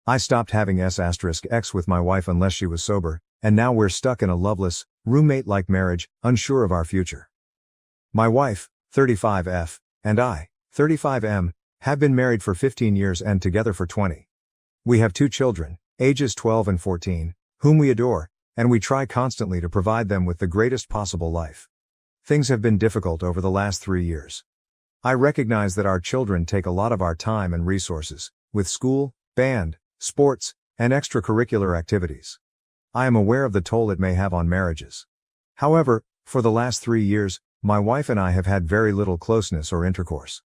I stopped having S*X with my wife unless she was sober, and now we're stuck in a loveless, roommate-like marriage, unsure of our future. My wife, 35F, and I, 35M, have been married for 15 years and together for 20. We have 2 children, ages 12 and 14, whom we adore, and we try constantly to provide them with the greatest possible life. Things have been difficult over the last 3 years. I recognize that our children take a lot of our time and resources, with school, band, sports, and extracurricular activities. I am aware of the toll it may have on marriages. However, for the last 3 years, my wife and I have had very little closeness or intercourse.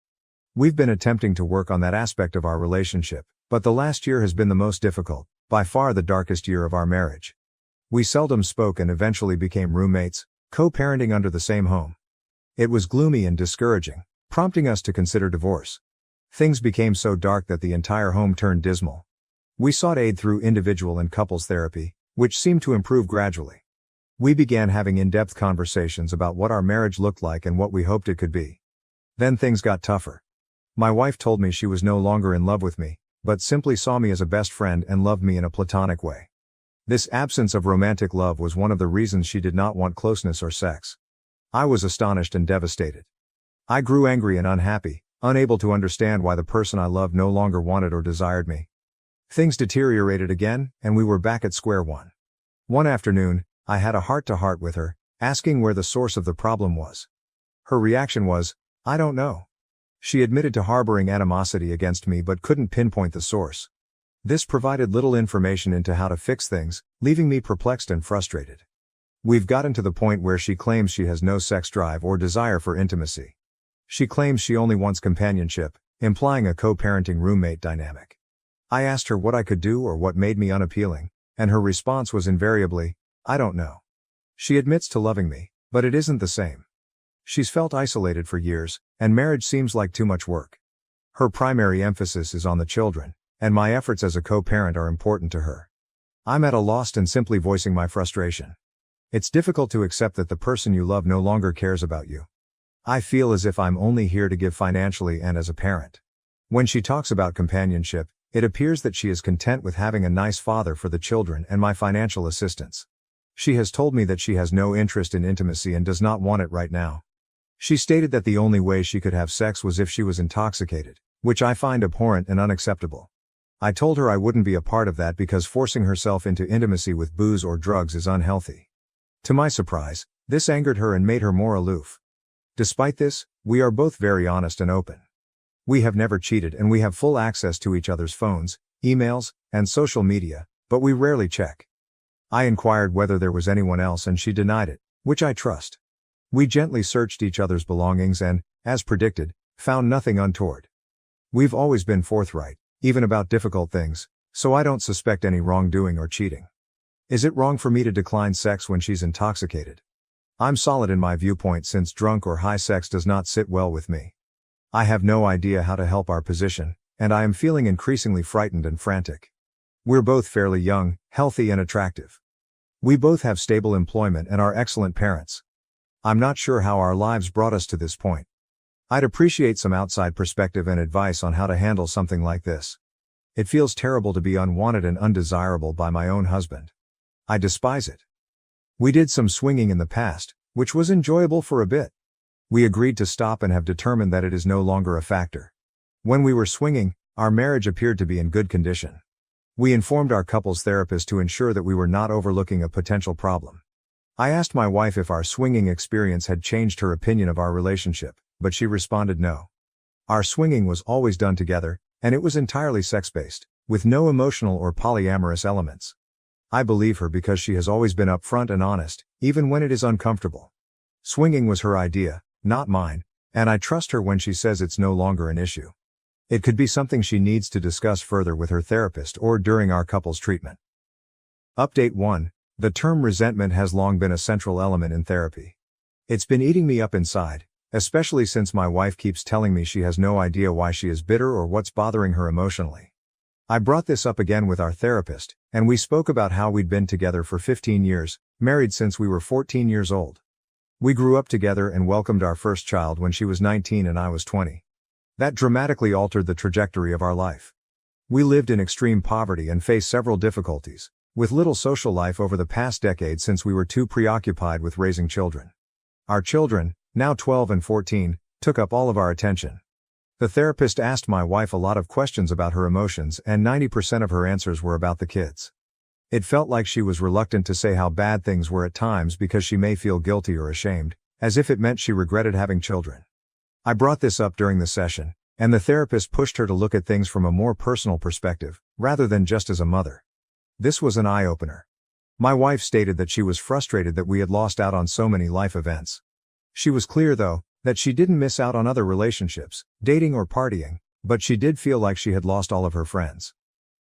We've been attempting to work on that aspect of our relationship, but the last year has been the most difficult, by far the darkest year of our marriage. We seldom spoke and eventually became roommates, co-parenting under the same home. It was gloomy and discouraging, prompting us to consider divorce. Things became so dark that the entire home turned dismal. We sought aid through individual and couples therapy, which seemed to improve gradually. We began having in-depth conversations about what our marriage looked like and what we hoped it could be. Then things got tougher. My wife told me she was no longer in love with me, but simply saw me as a best friend and loved me in a platonic way. This absence of romantic love was one of the reasons she did not want closeness or sex. I was astonished and devastated. I grew angry and unhappy, unable to understand why the person I loved no longer wanted or desired me. Things deteriorated again, and we were back at square one. One afternoon, I had a heart-to-heart with her, asking where the source of the problem was. Her reaction was, "I don't know." She admitted to harboring animosity against me but couldn't pinpoint the source. This provided little information into how to fix things, leaving me perplexed and frustrated. We've gotten to the point where she claims she has no sex drive or desire for intimacy. She claims she only wants companionship, implying a co-parenting roommate dynamic. I asked her what I could do or what made me unappealing, and her response was invariably, "I don't know." She admits to loving me, but it isn't the same. She's felt isolated for years, and marriage seems like too much work. Her primary emphasis is on the children, and my efforts as a co-parent are important to her. I'm at a loss and simply voicing my frustration. It's difficult to accept that the person you love no longer cares about you. I feel as if I'm only here to give financially and as a parent. When she talks about companionship, it appears that she is content with having a nice father for the children and my financial assistance. She has told me that she has no interest in intimacy and does not want it right now. She stated that the only way she could have sex was if she was intoxicated, which I find abhorrent and unacceptable. I told her I wouldn't be a part of that because forcing herself into intimacy with booze or drugs is unhealthy. To my surprise, this angered her and made her more aloof. Despite this, we are both very honest and open. We have never cheated and we have full access to each other's phones, emails, and social media, but we rarely check. I inquired whether there was anyone else and she denied it, which I trust. We gently searched each other's belongings and, as predicted, found nothing untoward. We've always been forthright, even about difficult things, so I don't suspect any wrongdoing or cheating. Is it wrong for me to decline sex when she's intoxicated? I'm solid in my viewpoint since drunk or high sex does not sit well with me. I have no idea how to help our position, and I am feeling increasingly frightened and frantic. We're both fairly young, healthy and attractive. We both have stable employment and are excellent parents. I'm not sure how our lives brought us to this point. I'd appreciate some outside perspective and advice on how to handle something like this. It feels terrible to be unwanted and undesirable by my own husband. I despise it. We did some swinging in the past, which was enjoyable for a bit. We agreed to stop and have determined that it is no longer a factor. When we were swinging, our marriage appeared to be in good condition. We informed our couples therapist to ensure that we were not overlooking a potential problem. I asked my wife if our swinging experience had changed her opinion of our relationship, but she responded no. Our swinging was always done together, and it was entirely sex-based, with no emotional or polyamorous elements. I believe her because she has always been upfront and honest, even when it is uncomfortable. Swinging was her idea, not mine, and I trust her when she says it's no longer an issue. It could be something she needs to discuss further with her therapist or during our couples treatment. Update 1. The term resentment has long been a central element in therapy. It's been eating me up inside, especially since my wife keeps telling me she has no idea why she is bitter or what's bothering her emotionally. I brought this up again with our therapist, and we spoke about how we'd been together for 15 years, married since we were 14 years old. We grew up together and welcomed our first child when she was 19 and I was 20. That dramatically altered the trajectory of our life. We lived in extreme poverty and faced several difficulties, with little social life over the past decade since we were too preoccupied with raising children. Our children, now 12 and 14, took up all of our attention. The therapist asked my wife a lot of questions about her emotions, and 90% of her answers were about the kids. It felt like she was reluctant to say how bad things were at times because she may feel guilty or ashamed, as if it meant she regretted having children. I brought this up during the session, and the therapist pushed her to look at things from a more personal perspective, rather than just as a mother. This was an eye-opener. My wife stated that she was frustrated that we had lost out on so many life events. She was clear, though, that she didn't miss out on other relationships, dating or partying, but she did feel like she had lost all of her friends.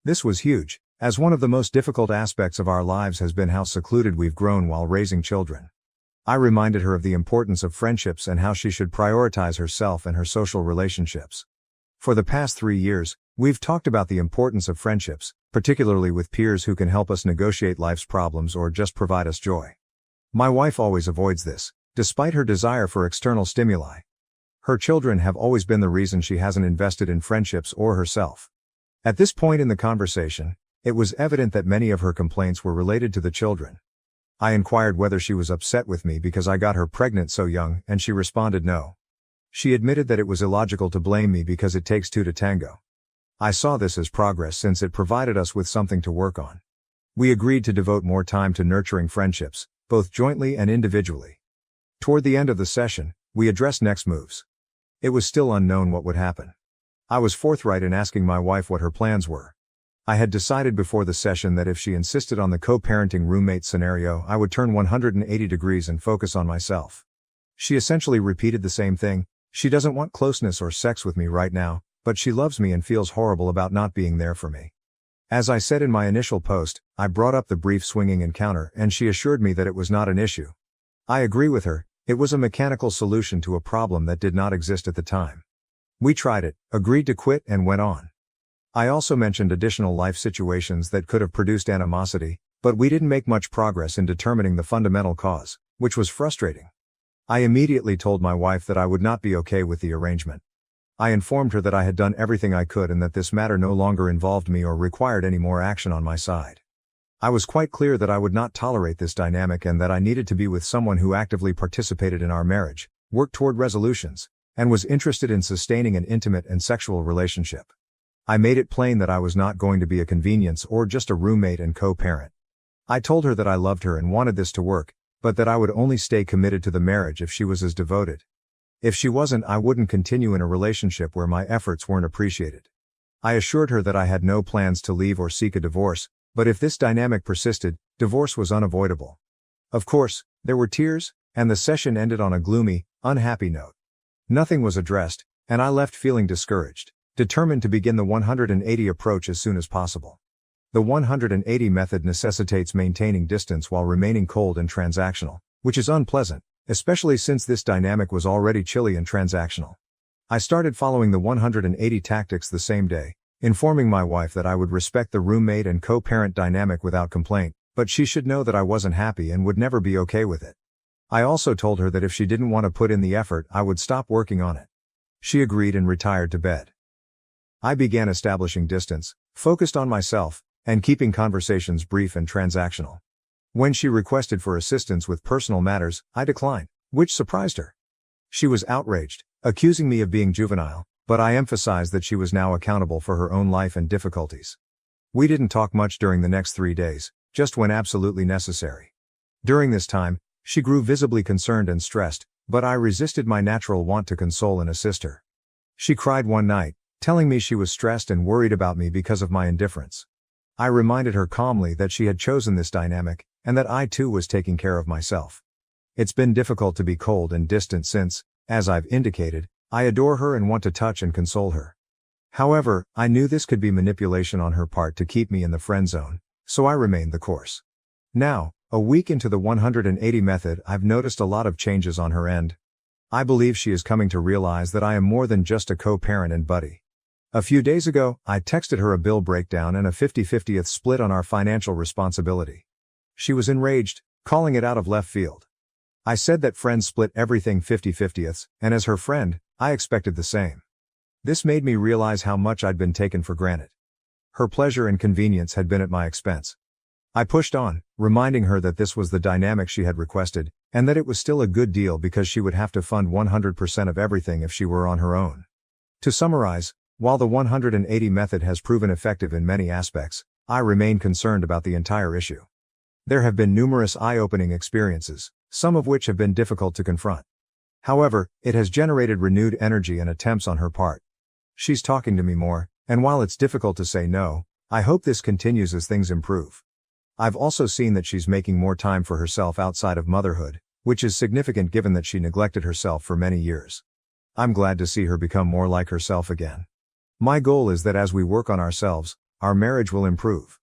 This was huge, as one of the most difficult aspects of our lives has been how secluded we've grown while raising children. I reminded her of the importance of friendships and how she should prioritize herself and her social relationships. For the past 3 years, we've talked about the importance of friendships, particularly with peers who can help us negotiate life's problems or just provide us joy. My wife always avoids this, despite her desire for external stimuli. Her children have always been the reason she hasn't invested in friendships or herself. At this point in the conversation, it was evident that many of her complaints were related to the children. I inquired whether she was upset with me because I got her pregnant so young, and she responded no. She admitted that it was illogical to blame me because it takes two to tango. I saw this as progress since it provided us with something to work on. We agreed to devote more time to nurturing friendships, both jointly and individually. Toward the end of the session, we addressed next moves. It was still unknown what would happen. I was forthright in asking my wife what her plans were. I had decided before the session that if she insisted on the co-parenting roommate scenario, I would turn 180 degrees and focus on myself. She essentially repeated the same thing. She doesn't want closeness or sex with me right now, but she loves me and feels horrible about not being there for me. As I said in my initial post, I brought up the brief swinging encounter and she assured me that it was not an issue. I agree with her, it was a mechanical solution to a problem that did not exist at the time. We tried it, agreed to quit, and went on. I also mentioned additional life situations that could have produced animosity, but we didn't make much progress in determining the fundamental cause, which was frustrating. I immediately told my wife that I would not be okay with the arrangement. I informed her that I had done everything I could and that this matter no longer involved me or required any more action on my side. I was quite clear that I would not tolerate this dynamic and that I needed to be with someone who actively participated in our marriage, worked toward resolutions, and was interested in sustaining an intimate and sexual relationship. I made it plain that I was not going to be a convenience or just a roommate and co-parent. I told her that I loved her and wanted this to work, but that I would only stay committed to the marriage if she was as devoted. If she wasn't, I wouldn't continue in a relationship where my efforts weren't appreciated. I assured her that I had no plans to leave or seek a divorce, but if this dynamic persisted, divorce was unavoidable. Of course, there were tears, and the session ended on a gloomy, unhappy note. Nothing was addressed, and I left feeling discouraged, determined to begin the 180 approach as soon as possible. The 180 method necessitates maintaining distance while remaining cold and transactional, which is unpleasant, especially since this dynamic was already chilly and transactional. I started following the 180 tactics the same day, informing my wife that I would respect the roommate and co-parent dynamic without complaint, but she should know that I wasn't happy and would never be okay with it. I also told her that if she didn't want to put in the effort, I would stop working on it. She agreed and retired to bed. I began establishing distance, focused on myself, and keeping conversations brief and transactional. When she requested for assistance with personal matters, I declined, which surprised her. She was outraged, accusing me of being juvenile, but I emphasized that she was now accountable for her own life and difficulties. We didn't talk much during the next 3 days, just when absolutely necessary. During this time, she grew visibly concerned and stressed, but I resisted my natural want to console and assist her. She cried one night, telling me she was stressed and worried about me because of my indifference. I reminded her calmly that she had chosen this dynamic, and that I too was taking care of myself. It's been difficult to be cold and distant since, as I've indicated, I adore her and want to touch and console her. However, I knew this could be manipulation on her part to keep me in the friend zone, so I remained the course. Now, a week into the 180 method, I've noticed a lot of changes on her end. I believe she is coming to realize that I am more than just a co-parent and buddy. A few days ago, I texted her a bill breakdown and a 50-50th split on our financial responsibility. She was enraged, calling it out of left field. I said that friends split everything 50-50ths, and as her friend, I expected the same. This made me realize how much I'd been taken for granted. Her pleasure and convenience had been at my expense. I pushed on, reminding her that this was the dynamic she had requested, and that it was still a good deal because she would have to fund 100% of everything if she were on her own. To summarize, while the 180 method has proven effective in many aspects, I remain concerned about the entire issue. There have been numerous eye-opening experiences, some of which have been difficult to confront. However, it has generated renewed energy and attempts on her part. She's talking to me more, and while it's difficult to say no, I hope this continues as things improve. I've also seen that she's making more time for herself outside of motherhood, which is significant given that she neglected herself for many years. I'm glad to see her become more like herself again. My goal is that as we work on ourselves, our marriage will improve.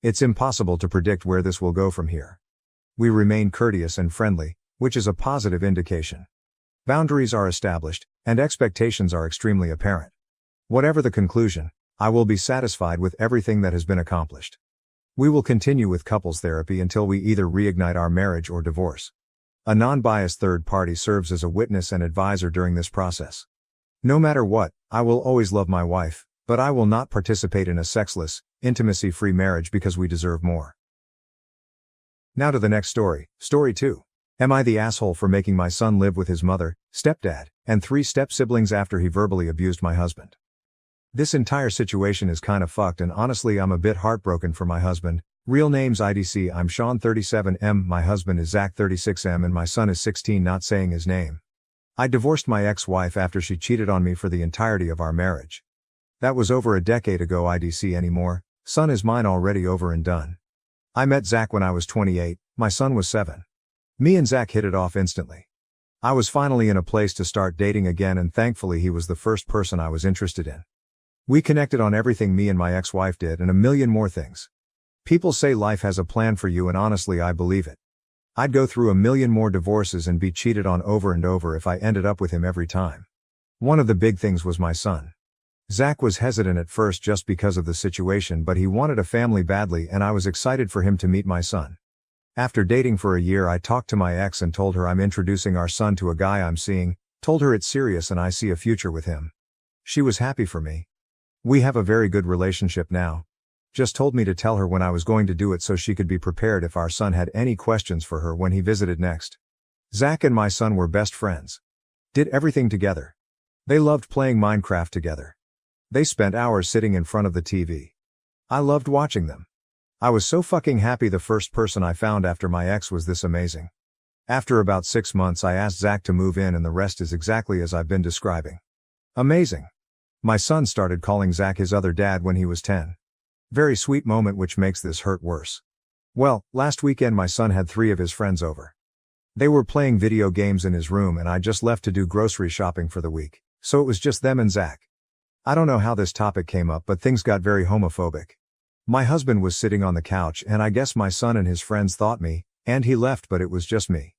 It's impossible to predict where this will go from here. We remain courteous and friendly, which is a positive indication. Boundaries are established, and expectations are extremely apparent. Whatever the conclusion, I will be satisfied with everything that has been accomplished. We will continue with couples therapy until we either reignite our marriage or divorce. A non-biased third party serves as a witness and advisor during this process. No matter what, I will always love my wife, but I will not participate in a sexless, intimacy-free marriage because we deserve more. Now to the next story, Story 2. Am I the asshole for making my son live with his mother, stepdad, and 3 step-siblings after he verbally abused my husband? This entire situation is kinda fucked and honestly I'm a bit heartbroken for my husband. Real names IDC I'm Sean 37M, my husband is Zach 36M and my son is 16 not saying his name. I divorced my ex-wife after she cheated on me for the entirety of our marriage. That was over a decade ago IDC anymore, son is mine already over and done. I met Zach when I was 28, my son was 7. Me and Zach hit it off instantly. I was finally in a place to start dating again and thankfully he was the first person I was interested in. We connected on everything me and my ex-wife did and a million more things. People say life has a plan for you and honestly I believe it. I'd go through a million more divorces and be cheated on over and over if I ended up with him every time. One of the big things was my son. Zach was hesitant at first just because of the situation but he wanted a family badly and I was excited for him to meet my son. After dating for a year I talked to my ex and told her I'm introducing our son to a guy I'm seeing, told her it's serious and I see a future with him. She was happy for me. We have a very good relationship now. Just told me to tell her when I was going to do it so she could be prepared if our son had any questions for her when he visited next. Zach and my son were best friends. Did everything together. They loved playing Minecraft together. They spent hours sitting in front of the TV. I loved watching them. I was so fucking happy the first person I found after my ex was this amazing. After about 6 months I asked Zach to move in and the rest is exactly as I've been describing. Amazing. My son started calling Zach his other dad when he was 10. Very sweet moment which makes this hurt worse. Well, last weekend my son had 3 of his friends over. They were playing video games in his room and I just left to do grocery shopping for the week, so it was just them and Zach. I don't know how this topic came up but things got very homophobic. My husband was sitting on the couch and I guess my son and his friends thought me, and he left but it was just me.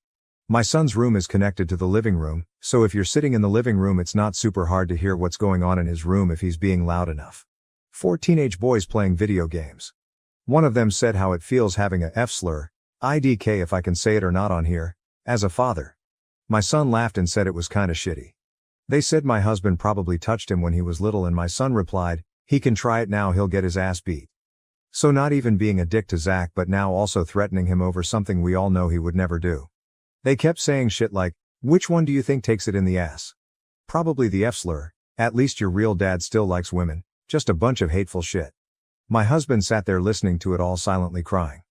My son's room is connected to the living room, so if you're sitting in the living room it's not super hard to hear what's going on in his room if he's being loud enough. 4 teenage boys playing video games. One of them said how it feels having a F-slur, IDK if I can say it or not on here, as a father. My son laughed and said it was kinda shitty. They said my husband probably touched him when he was little and my son replied, he can try it now he'll get his ass beat. So not even being a dick to Zach but now also threatening him over something we all know he would never do. They kept saying shit like, which one do you think takes it in the ass? Probably the F-slur, at least your real dad still likes women, just a bunch of hateful shit. My husband sat there listening to it all silently crying.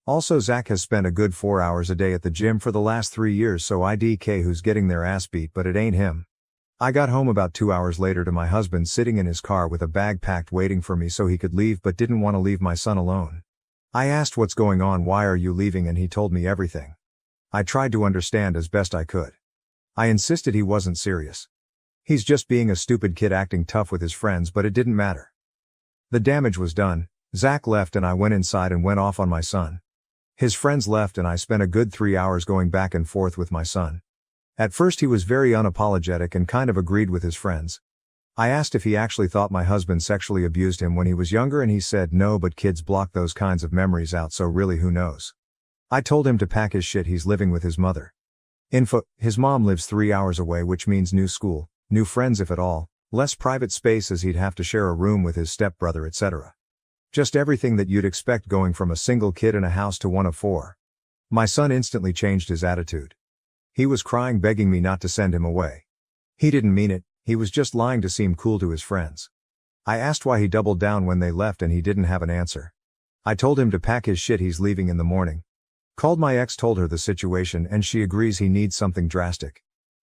Also Zach has spent a good 4 hours a day at the gym for the last 3 years so IDK who's getting their ass beat but it ain't him. I got home about 2 hours later to my husband sitting in his car with a bag packed waiting for me so he could leave but didn't want to leave my son alone. I asked what's going on, why are you leaving, and he told me everything. I tried to understand as best I could. I insisted he wasn't serious. He's just being a stupid kid acting tough with his friends but it didn't matter. The damage was done. Zach left and I went inside and went off on my son. His friends left and I spent a good 3 hours going back and forth with my son. At first he was very unapologetic and kind of agreed with his friends. I asked if he actually thought my husband sexually abused him when he was younger and he said no but kids block those kinds of memories out so really who knows. I told him to pack his shit, he's living with his mother. Info, his mom lives 3 hours away which means new school, new friends if at all, less private space as he'd have to share a room with his stepbrother etc. Just everything that you'd expect going from a single kid in a house to one of four. My son instantly changed his attitude. He was crying, begging me not to send him away. He didn't mean it, he was just lying to seem cool to his friends. I asked why he doubled down when they left and he didn't have an answer. I told him to pack his shit, he's leaving in the morning. Called my ex, told her the situation, and she agrees he needs something drastic.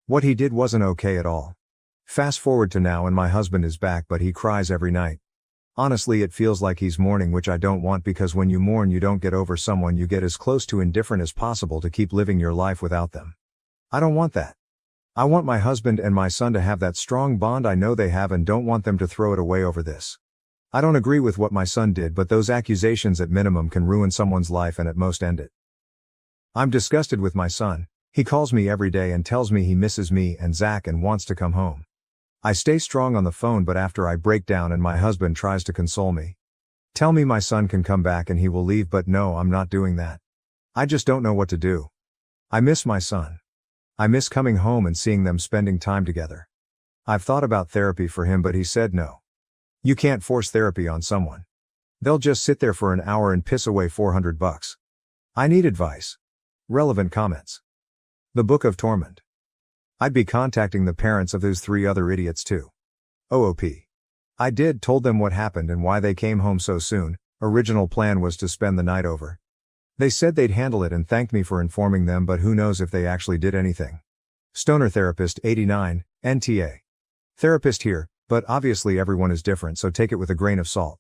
What he did wasn't okay at all. Fast forward to now and my husband is back, but he cries every night. Honestly, it feels like he's mourning, which I don't want, because when you mourn you don't get over someone, you get as close to indifferent as possible to keep living your life without them. I don't want that. I want my husband and my son to have that strong bond I know they have, and don't want them to throw it away over this. I don't agree with what my son did, but those accusations at minimum can ruin someone's life and at most end it. I'm disgusted with my son. He calls me every day and tells me he misses me and Zach and wants to come home. I stay strong on the phone, but after I break down and my husband tries to console me. Tell me my son can come back and he will leave, but no, I'm not doing that. I just don't know what to do. I miss my son. I miss coming home and seeing them spending time together. I've thought about therapy for him, but he said no. You can't force therapy on someone. They'll just sit there for an hour and piss away $400. I need advice. Relevant comments. The Book of Torment. I'd be contacting the parents of those 3 other idiots too. OOP. I told them what happened and why they came home so soon. Original plan was to spend the night over. They said they'd handle it and thanked me for informing them, but who knows if they actually did anything. Stoner Therapist 89, NTA. Therapist here, but obviously everyone is different, so take it with a grain of salt.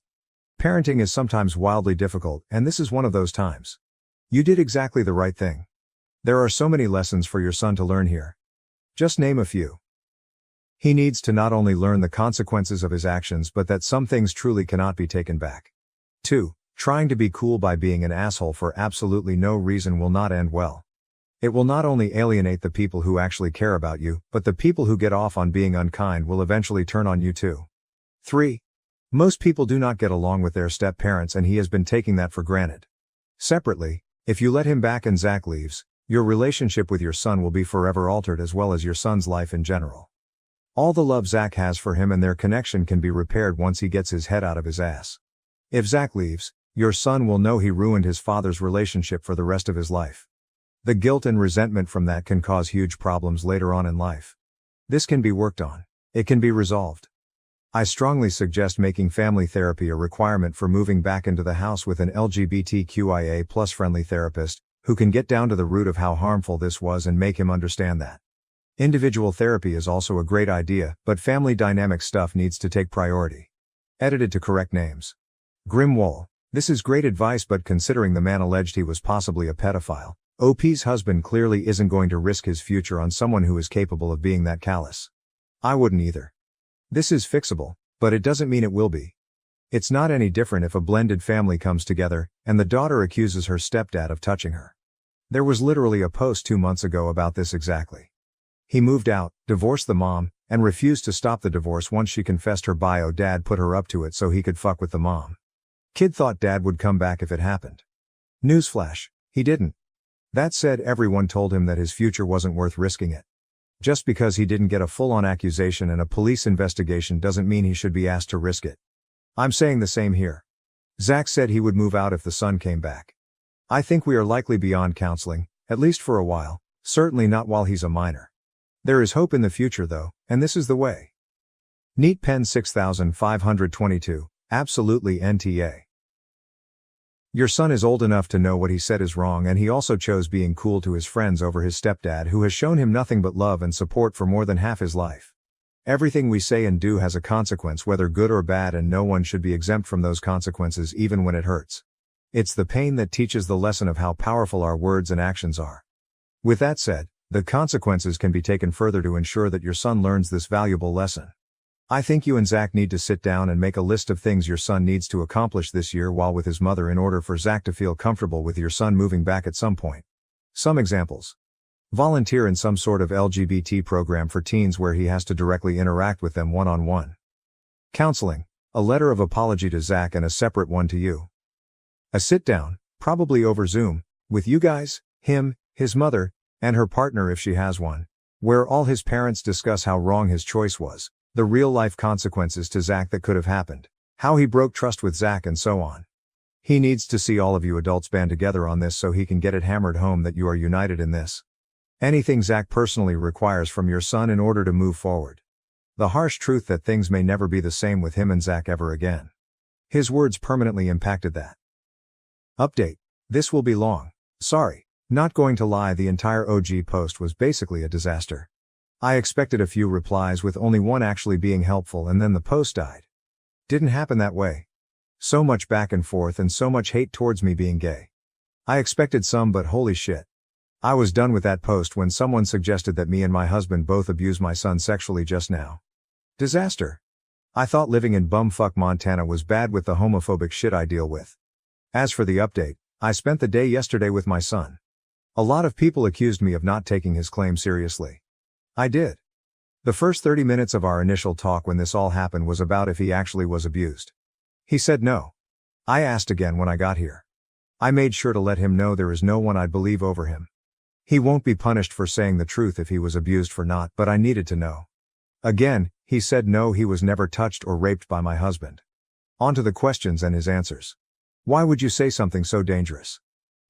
Parenting is sometimes wildly difficult, and this is one of those times. You did exactly the right thing. There are so many lessons for your son to learn here. Just name a few. He needs to not only learn the consequences of his actions, but that some things truly cannot be taken back. 2. Trying to be cool by being an asshole for absolutely no reason will not end well. It will not only alienate the people who actually care about you, but the people who get off on being unkind will eventually turn on you too. 3. Most people do not get along with their step-parents, and he has been taking that for granted. Separately, if you let him back and Zach leaves, your relationship with your son will be forever altered, as well as your son's life in general. All the love Zach has for him and their connection can be repaired once he gets his head out of his ass. If Zach leaves, your son will know he ruined his father's relationship for the rest of his life. The guilt and resentment from that can cause huge problems later on in life. This can be worked on. It can be resolved. I strongly suggest making family therapy a requirement for moving back into the house with an LGBTQIA+ friendly therapist, who can get down to the root of how harmful this was and make him understand that. Individual therapy is also a great idea, but family dynamic stuff needs to take priority. Edited to correct names. Grimwall. This is great advice, but considering the man alleged he was possibly a pedophile, OP's husband clearly isn't going to risk his future on someone who is capable of being that callous. I wouldn't either. This is fixable, but it doesn't mean it will be. It's not any different if a blended family comes together, and the daughter accuses her stepdad of touching her. There was literally a post 2 months ago about this exactly. He moved out, divorced the mom, and refused to stop the divorce once she confessed her bio dad put her up to it so he could fuck with the mom. Kid thought dad would come back if it happened. Newsflash, he didn't. That said, everyone told him that his future wasn't worth risking it. Just because he didn't get a full-on accusation and a police investigation doesn't mean he should be asked to risk it. I'm saying the same here. Zach said he would move out if the son came back. I think we are likely beyond counseling, at least for a while, certainly not while he's a minor. There is hope in the future though, and this is the way. Neat Pen 6522, absolutely NTA. Your son is old enough to know what he said is wrong, and he also chose being cool to his friends over his stepdad, who has shown him nothing but love and support for more than half his life. Everything we say and do has a consequence, whether good or bad, and no one should be exempt from those consequences even when it hurts. It's the pain that teaches the lesson of how powerful our words and actions are. With that said, the consequences can be taken further to ensure that your son learns this valuable lesson. I think you and Zach need to sit down and make a list of things your son needs to accomplish this year while with his mother in order for Zach to feel comfortable with your son moving back at some point. Some examples. Volunteer in some sort of LGBT program for teens where he has to directly interact with them one-on-one. Counseling. A letter of apology to Zach and a separate one to you. A sit-down, probably over Zoom, with you guys, him, his mother, and her partner if she has one, where all his parents discuss how wrong his choice was, the real-life consequences to Zach that could have happened, How he broke trust with Zach and so on. He needs to see all of you adults band together on this so he can get it hammered home that you are united in this. Anything Zach personally requires from your son in order to move forward. The harsh truth that things may never be the same with him and Zach ever again. His words permanently impacted that. Update. This will be long. Sorry. Not going to lie, the entire OG post was basically a disaster. I expected a few replies with only one actually being helpful and then the post died. Didn't happen that way. So much back and forth and so much hate towards me being gay. I expected some, but holy shit. I was done with that post when someone suggested that me and my husband both abuse my son sexually just now. Disaster. I thought living in bumfuck Montana was bad with the homophobic shit I deal with. As for the update, I spent the day yesterday with my son. A lot of people accused me of not taking his claim seriously. I did. The first 30 minutes of our initial talk when this all happened was about if he actually was abused. He said no. I asked again when I got here. I made sure to let him know there is no one I'd believe over him. He won't be punished for saying the truth if he was abused for not, but I needed to know. Again, he said no, he was never touched or raped by my husband. On to the questions and his answers. Why would you say something so dangerous?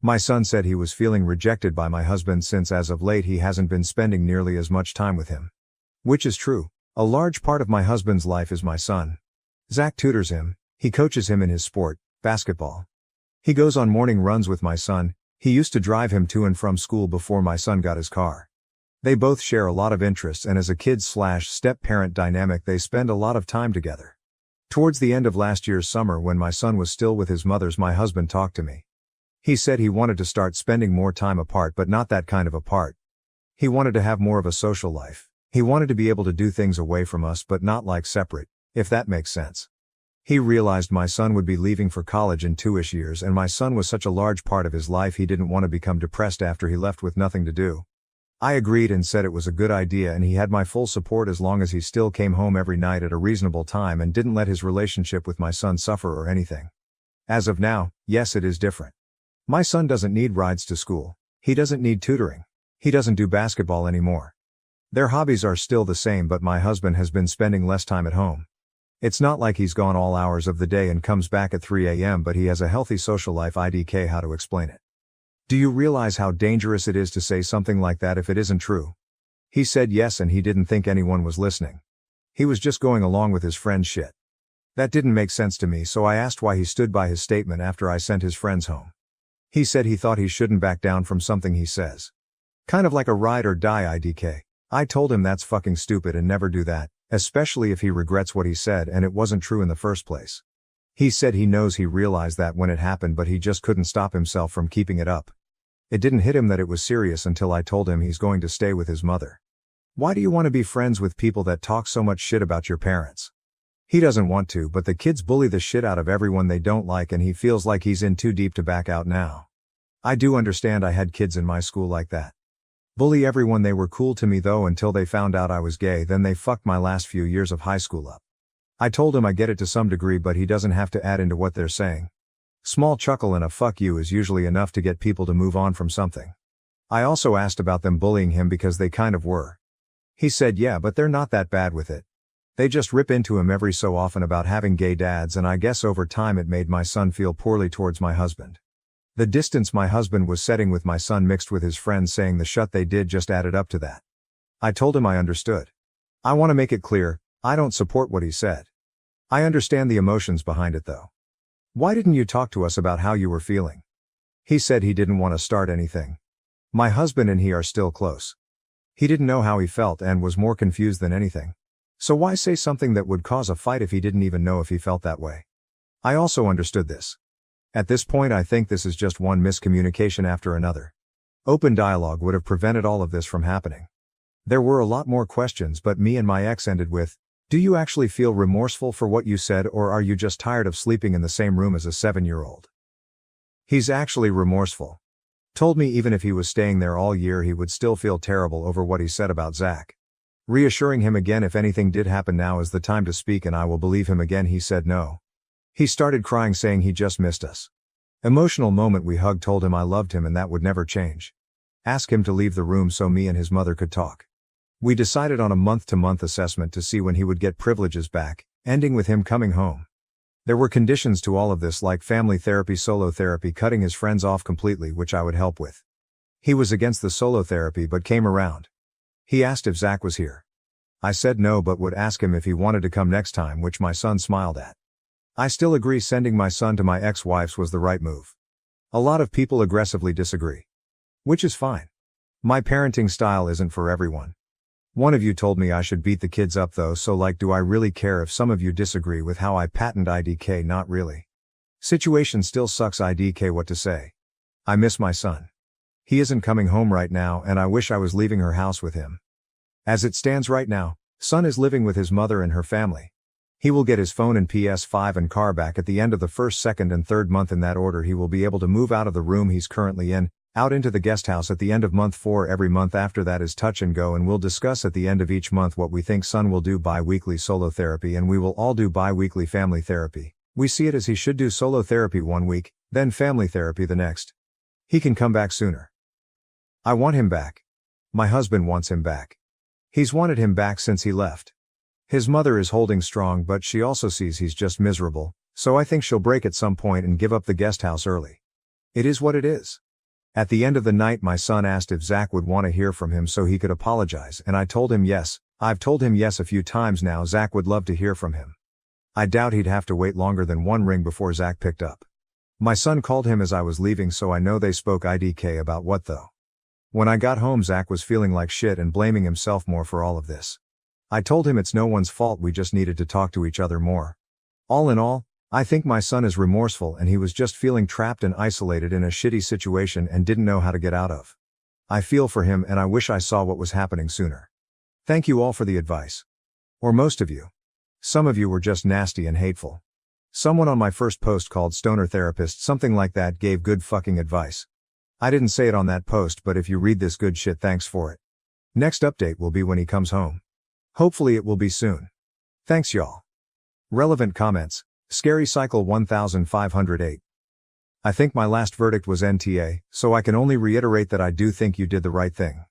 My son said he was feeling rejected by my husband since as of late he hasn't been spending nearly as much time with him. Which is true. A large part of my husband's life is my son. Zach tutors him, he coaches him in his sport, basketball. He goes on morning runs with my son, he used to drive him to and from school before my son got his car. They both share a lot of interests and as a kid/step-parent dynamic they spend a lot of time together. Towards the end of last year's summer when my son was still with his mother's, my husband talked to me. He said he wanted to start spending more time apart, but not that kind of apart. He wanted to have more of a social life. He wanted to be able to do things away from us but not like separate, if that makes sense. He realized my son would be leaving for college in 2-ish years and my son was such a large part of his life he didn't want to become depressed after he left with nothing to do. I agreed and said it was a good idea and he had my full support as long as he still came home every night at a reasonable time and didn't let his relationship with my son suffer or anything. As of now, yes, it is different. My son doesn't need rides to school. He doesn't need tutoring. He doesn't do basketball anymore. Their hobbies are still the same, but my husband has been spending less time at home. It's not like he's gone all hours of the day and comes back at 3 a.m., but he has a healthy social life. IDK, how to explain it? Do you realize how dangerous it is to say something like that if it isn't true? He said yes and he didn't think anyone was listening. He was just going along with his friend's shit. That didn't make sense to me, so I asked why he stood by his statement after I sent his friends home. He said he thought he shouldn't back down from something he says. Kind of like a ride or die. IDK. I told him that's fucking stupid and never do that, especially if he regrets what he said and it wasn't true in the first place. He said he knows he realized that when it happened, but he just couldn't stop himself from keeping it up. It didn't hit him that it was serious until I told him he's going to stay with his mother. Why do you want to be friends with people that talk so much shit about your parents? He doesn't want to, but the kids bully the shit out of everyone they don't like and he feels like he's in too deep to back out now. I do understand, I had kids in my school like that. Bully everyone. They were cool to me though until they found out I was gay, then they fucked my last few years of high school up. I told him I get it to some degree, but he doesn't have to add into what they're saying. Small chuckle and a fuck you is usually enough to get people to move on from something. I also asked about them bullying him because they kind of were. He said yeah, but they're not that bad with it. They just rip into him every so often about having gay dads, and I guess over time it made my son feel poorly towards my husband. The distance my husband was setting with my son mixed with his friends saying the shit they did just added up to that. I told him I understood. I want to make it clear, I don't support what he said. I understand the emotions behind it though. Why didn't you talk to us about how you were feeling? He said he didn't want to start anything. My husband and he are still close. He didn't know how he felt and was more confused than anything. So why say something that would cause a fight if he didn't even know if he felt that way? I also understood this. At this point I think this is just one miscommunication after another. Open dialogue would have prevented all of this from happening. There were a lot more questions, but me and my ex ended with, do you actually feel remorseful for what you said, or are you just tired of sleeping in the same room as a 7-year-old? He's actually remorseful. Told me even if he was staying there all year he would still feel terrible over what he said about Zach. Reassuring him again if anything did happen, now is the time to speak and I will believe him again. He said no. He started crying saying he just missed us. Emotional moment, we hugged, told him I loved him and that would never change. Ask him to leave the room so me and his mother could talk. We decided on a month-to-month assessment to see when he would get privileges back, ending with him coming home. There were conditions to all of this, like family therapy, solo therapy, cutting his friends off completely, which I would help with. He was against the solo therapy but came around. He asked if Zach was here. I said no, but would ask him if he wanted to come next time, which my son smiled at. I still agree sending my son to my ex-wife's was the right move. A lot of people aggressively disagree. Which is fine. My parenting style isn't for everyone. One of you told me I should beat the kids up though, so like, do I really care if some of you disagree with how I patent IDK? Not really. Situation still sucks. IDK, what to say? I miss my son. He isn't coming home right now and I wish I was leaving her house with him. As it stands right now, son is living with his mother and her family. He will get his phone and PS5 and car back at the end of the first, second and third month. In that order, he will be able to move out of the room he's currently in, out into the guest house at the end of month 4. Every month after that is touch and go, and we'll discuss at the end of each month what we think son will do. Bi-weekly solo therapy, and we will all do bi-weekly family therapy. We see it as he should do solo therapy one week, then family therapy the next. He can come back sooner. I want him back. My husband wants him back. He's wanted him back since he left. His mother is holding strong, but she also sees he's just miserable, so I think she'll break at some point and give up the guest house early. It is what it is. At the end of the night, my son asked if Zach would want to hear from him so he could apologize, and I told him yes. I've told him yes a few times now. Zach would love to hear from him. I doubt he'd have to wait longer than one ring before Zach picked up. My son called him as I was leaving, so I know they spoke. IDK about what though? When I got home, Zach was feeling like shit and blaming himself more for all of this. I told him it's no one's fault, we just needed to talk to each other more. All in all, I think my son is remorseful and he was just feeling trapped and isolated in a shitty situation and didn't know how to get out of. I feel for him and I wish I saw what was happening sooner. Thank you all for the advice. Or most of you. Some of you were just nasty and hateful. Someone on my first post called Stoner Therapist, something like that, gave good fucking advice. I didn't say it on that post, but if you read this good shit, thanks for it. Next update will be when he comes home. Hopefully it will be soon. Thanks y'all. Relevant comments. Scary Cycle 1508. I think my last verdict was NTA, so I can only reiterate that I do think you did the right thing.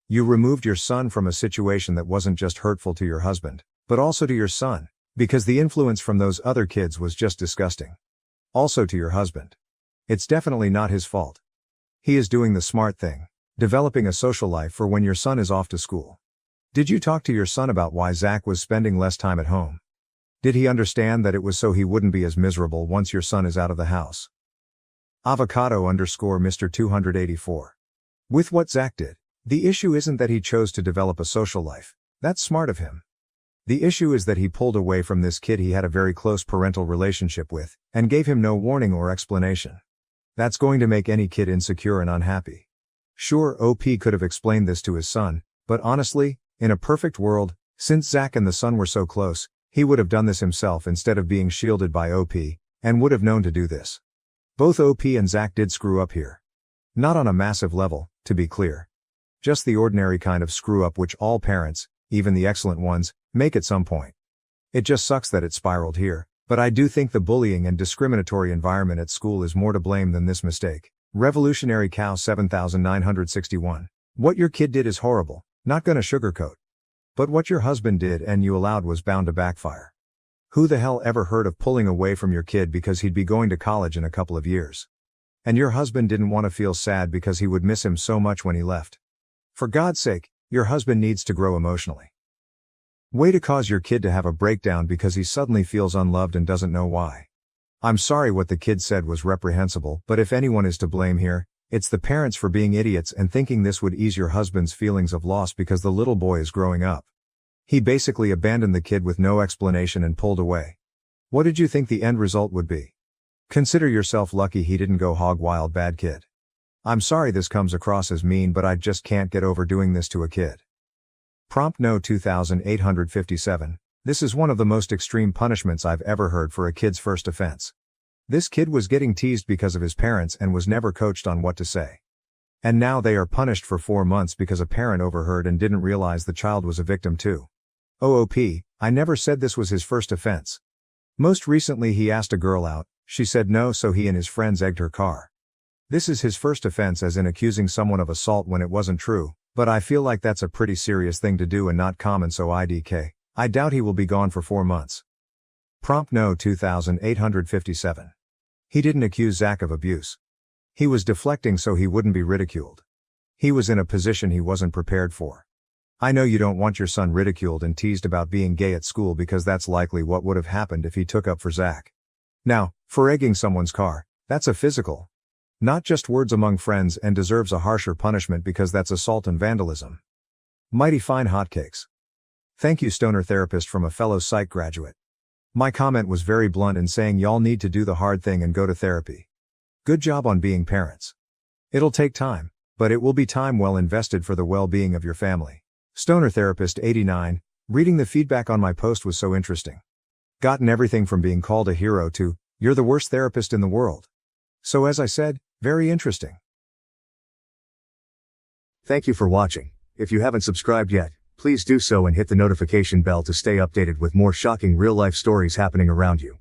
You removed your son from a situation that wasn't just hurtful to your husband, but also to your son, because the influence from those other kids was just disgusting. Also to your husband. It's definitely not his fault. He is doing the smart thing, developing a social life for when your son is off to school. Did you talk to your son about why Zach was spending less time at home? Did he understand that it was so he wouldn't be as miserable once your son is out of the house? Avocado_Mr. 284. With what Zach did, the issue isn't that he chose to develop a social life. That's smart of him. The issue is that he pulled away from this kid he had a very close parental relationship with, and gave him no warning or explanation. That's going to make any kid insecure and unhappy. Sure, OP could have explained this to his son, but honestly, in a perfect world, since Zach and the son were so close, he would have done this himself instead of being shielded by OP, and would have known to do this. Both OP and Zach did screw up here. Not on a massive level, to be clear. Just the ordinary kind of screw up which all parents, even the excellent ones, make at some point. It just sucks that it spiraled here, but I do think the bullying and discriminatory environment at school is more to blame than this mistake. Revolutionary Cow 7961. What your kid did is horrible, not gonna sugarcoat. But what your husband did and you allowed was bound to backfire. Who the hell ever heard of pulling away from your kid because he'd be going to college in a couple of years? And your husband didn't want to feel sad because he would miss him so much when he left. For God's sake, your husband needs to grow emotionally. Way to cause your kid to have a breakdown because he suddenly feels unloved and doesn't know why. I'm sorry, what the kid said was reprehensible, but if anyone is to blame here, it's the parents for being idiots and thinking this would ease your husband's feelings of loss because the little boy is growing up. He basically abandoned the kid with no explanation and pulled away. What did you think the end result would be? Consider yourself lucky he didn't go hog wild, bad kid. I'm sorry this comes across as mean, but I just can't get over doing this to a kid. Prompt No 2857. This is one of the most extreme punishments I've ever heard for a kid's first offense. This kid was getting teased because of his parents and was never coached on what to say. And now they are punished for 4 months because a parent overheard and didn't realize the child was a victim too. OOP, I never said this was his first offense. Most recently he asked a girl out, she said no, so he and his friends egged her car. This is his first offense, as in accusing someone of assault when it wasn't true, but I feel like that's a pretty serious thing to do and not common, so IDK. I doubt he will be gone for 4 months. Prompt no 2857. He didn't accuse Zach of abuse. He was deflecting so he wouldn't be ridiculed. He was in a position he wasn't prepared for. I know you don't want your son ridiculed and teased about being gay at school because that's likely what would have happened if he took up for Zach. Now, for egging someone's car, that's a physical. Not just words among friends and deserves a harsher punishment because that's assault and vandalism. Mighty fine hotcakes. Thank you, stoner therapist from a fellow psych graduate. My comment was very blunt in saying y'all need to do the hard thing and go to therapy. Good job on being parents. It'll take time, but it will be time well invested for the well-being of your family. Stoner therapist 89, reading the feedback on my post was so interesting. Gotten everything from being called a hero to, you're the worst therapist in the world. So as I said, very interesting. Thank you for watching. If you haven't subscribed yet, please do so and hit the notification bell to stay updated with more shocking real-life stories happening around you.